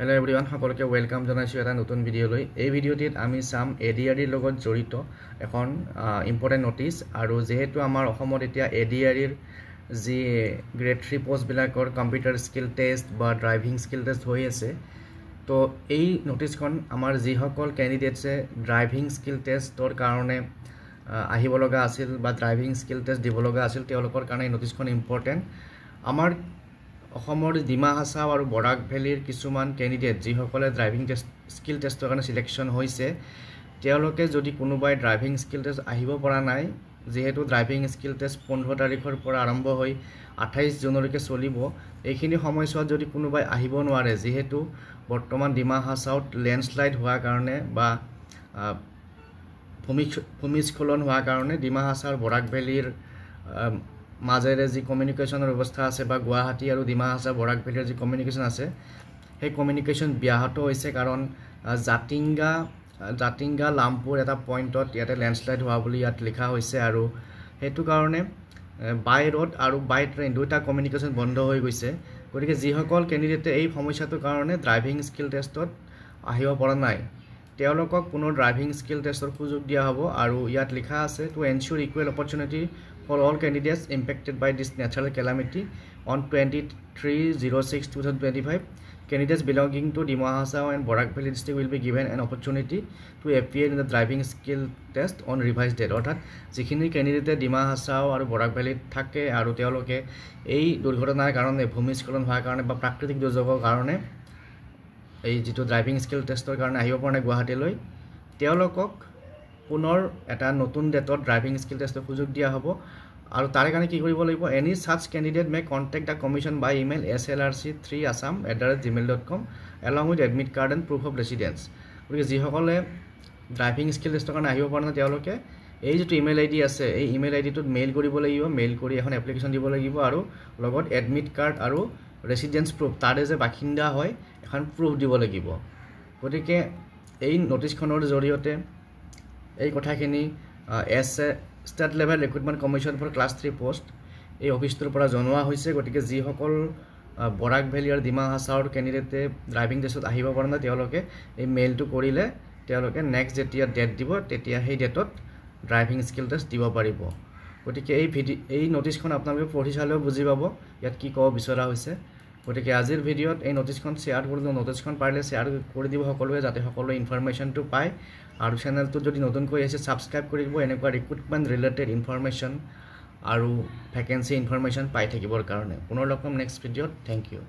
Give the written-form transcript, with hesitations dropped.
Hello everyone, সকলকে welcome জানাইছো এটা নতুন ভিডিওলৈ। এই ভিডিওটিত আমি সাম এডিআৰইৰ লগত জড়িত এখন ইম্পৰ্টেন্ট নোটিস আৰু যেহেতু আমাৰ অসমত এতিয়া এডিআৰইৰ যি গ্ৰেড 3 পোষ্ট বিলাকৰ কম্পিউটাৰ স্কিল টেষ্ট বা ড্ৰাইভিং স্কিল টেষ্ট হৈ আছে, তো এই নোটিসখন আমাৰ যি সকল ক্যান্ডিডেটছে ড্ৰাইভিং স্কিল টেষ্টৰ কাৰণে আহিব লগা আছিল বা ড্ৰাইভিং স্কিল টেষ্ট দিব লগা আছিল, তেওঁলোকৰ কাৰণে এই নোটিসখন ইম্পৰ্টেন্ট। আমাৰ অসমৰ ডিমা হাছাও আৰু বৰাক ভেলীৰ কিছুমান ক্যান্ডিডেট যিসকলে ড্ৰাইভিং স্কিল টেষ্টৰ কাৰণে সিলেকশন হৈছে, তেওঁলোকে যদি কোনোবাই ড্ৰাইভিং স্কিল টেষ্ট আহিব পৰা নাই, যেহেতু ড্ৰাইভিং স্কিল টেষ্ট 15 তাৰিখৰ পৰা আৰম্ভ হৈ 28 জুনলৈকে চলিব, এইখিনি সময়ছোৱাত যদি কোনোবাই আহিব নোৱাৰে, যেহেতু বৰ্তমান ডিমা হাছাওত লেণ্ডস্লাইড হোৱাৰ কাৰণে বা ভূমিস্খলন হোৱাৰ কাৰণে ডিমা হাছাও বৰাক ভেলীৰ মাজেৰে যি কমিউনিকেশনৰ ব্যৱস্থা আছে বা গুৱাহাটী আৰু ডিমা হাছাও বৰাক ভেলীৰ যি কমিউনিকেশন আছে, সেই কমিউনিকেশন ব্যাহত হৈছে কাৰণ জাতিংগা লামপুৰ এটা পইণ্টত ইয়াতে লেণ্ডস্লাইড হোৱা বুলি ইয়াত লিখা হৈছে আৰু হেতু কাৰণে বাই ৰোড আৰু বাই ট্ৰেইন দুটা কমিউনিকেশন বন্ধ হৈ গৈছে। গতিকে যিসকল ক্যান্ডিডেটে এই সমস্যাটোৰ কাৰণে ড্ৰাইভিং স্কিল টেষ্টত আহিব পৰা নাই, তেওঁলোকক পুনৰ ড্ৰাইভিং স্কিল টেষ্টৰ সুযোগ দিয়া হ'ব আৰু ইয়াত লিখা আছে to ensure equal opportunity for all candidates impacted by this natural calamity on 23/06/2025. Candidates belonging to Dima Hasao and Borak Valley district will be given an opportunity to appear in the driving skill test on revised date. অর্থাৎ যিখিনি ক্যান্ডিডেটে ডিমা হাছাও আৰু বৰাক ভেলীত থাকে আৰু তেওঁলোকে এই দুৰ্ঘটনাৰ কাৰণে ভূমিস্খলন হোৱাৰ কাৰণে বা প্ৰাকৃতিক দুৰ্যোগৰ কাৰণে এই যেটো ড্ৰাইভিং স্কিল টেষ্টৰ কাৰণে আহিব পৰা নাই গুৱাহাটীলৈ, তেওঁলোকক পুনৰ এটা নতুন ডেটত ড্ৰাইভিং স্কিল টেষ্টৰ সুযোগ দিয়া হ'ব আৰু তাৰে কাৰণে কি কৰিব লাগিব, any such candidate may contact the commission by email slrc3assam@gmail.com along with admit card and proof of residence. গতিকে যিসকলে ড্ৰাইভিং স্কিল টেষ্টৰ কাৰণে আহিব পৰা নাই, তেওঁলোকে এই যেটো ইমেইল আইডি আছে, এই ইমেইল আইডিটোত মেইল কৰিব লাগিব, মেইল কৰি এখন এপ্লিকেশন দিব লাগিব আৰু লগত এডমিট কাৰ্ড আৰু ৰেসিডেন্স প্ৰুফ, তাৰে যে বাসিন্দা হয় এখন প্ৰুফ দিব লাগিব। গতিকে এই নোটিছখনৰ জৰিয়তে এই কথাখিনি state level recruitment commission for class 3 post এই অফিচটোৰ পৰা জনোৱা হৈছে। গতিকে যিসকল বৰাক ভেলী আৰু ডিমা হাছাওৰ ক্যান্ডিডেটে ড্ৰাইভিং টেষ্টত আহিব পৰা নাই, তেওঁলোকে এই মেইলটো কৰিলে তেওঁলোকে নেক্সট যেতিয়া ডেট দিব, তেতিয়া সেই ডেটত ড্ৰাইভিং স্কিল টেষ্ট দিব পাৰিব। গতিকে এই নোটিছখন আপোনালোকে পঢ়ি চালেও বুজি পাব ইয়াত কি ক'ব বিচৰা হৈছে। গতিকে আজিৰ ভিডিঅ'ত এই নোটিছখন শ্বেয়াৰ কৰি দিওঁ, নোটিছখন পাৰিলে শ্বেয়াৰ কৰি দিব সকলোৱে, যাতে সকলোৱে ইনফৰমেশ্যনটো পায় আৰু চেনেলটো যদি নতুনকৈ আছে সাবস্ক্ৰাইব কৰি দিব এনেকুৱা ৰিক্ৰুটমেণ্ট ৰিলেটেড ইনফৰমেশ্যন আৰু ভেকেন্সি ইনফৰমেশ্যন পাই থাকিবৰ কাৰণে। পুনৰ লগ পাম নেক্সট ভিডিঅ'ত। Thank U.